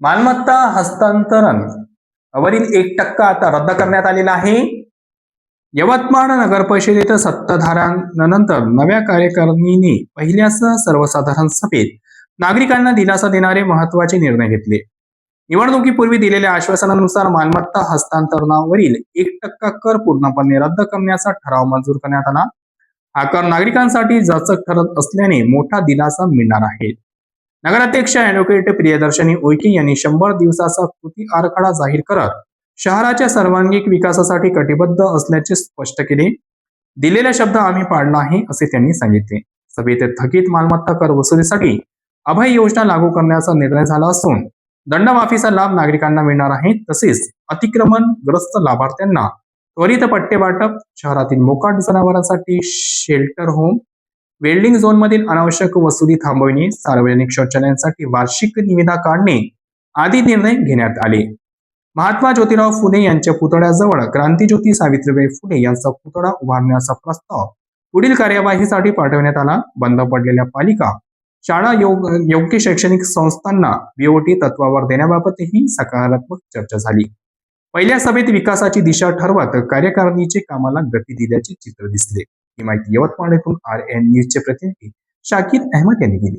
मालमत्ता हस्तांतरण वरील 1% आता रद्द करण्यात आलेला आहे. यवतमाळ नगर परिषदेत सत्ताधाऱ्यांनंतर नव्या कार्यकारिणीने पहिल्याच सर्वसाधारण सभेत नागरिकांना दिलासा देणारे महत्वाचे निर्णय घेतले. निवडणुकीपूर्वी दिलेल्या आश्वासनानुसार मालमत्ता हस्तांतरणावरील 1% कर पूर्णपणे रद्द करण्याचा ठराव मंजूर करण्यात आला. हा कर नागरिकांसाठी जाचक ठरत असल्याने मोठा दिलासा मिळणार आहे. नगराध्यक्ष ॲडव्होकेट प्रियदर्शनी उईके यांनी 100 दिवसाचा कृती आराखडा जाहीर करत शहराच्या सर्वांगीण विकासासाठी कटिबद्ध असल्याचे स्पष्ट केले. दिलेला शब्द आम्ही पाळला आहे असे त्यांनी सांगितले. सभेत थकीत मालमत्ता कर वसुलीसाठी अभय योजना लागू करण्याचा निर्णय झाला असून दंडमाफीचा लाभ नागरिकांना मिळणार आहे. तसेच अतिक्रमणग्रस्त लाभार्थ्यांना त्वरित पट्टे वाटप, शहरातील मोकाट जनावरांसाठी शेल्टर होम, वेल्डिंग झोनमधील अनावश्यक वसुली थांबविणे, सार्वजनिक शौचालयांसाठी वार्षिक निविदा काढणे आदी निर्णय घेण्यात आले. महात्मा ज्योतिराव फुले यांच्या पुतळ्याजवळ क्रांतीज्योती सावित्रीबाई फुले यांचा पुतळा उभारण्याचा प्रस्ताव पुढील कार्यवाहीसाठी पाठवण्यात आला. बंद पडलेल्या पालिका शाळा योग्य शैक्षणिक संस्थांना बीओटी तत्वावर देण्याबाबतही सकारात्मक चर्चा झाली. पहिल्या सभेत विकासाची दिशा ठरवत कार्यकारिणीचे कामाला गती दिल्याचे चित्र दिसले. ही माहिती यवतमाळ येथून RN न्यूजचे प्रतिनिधी शाकीर अहमद यांनी दिली.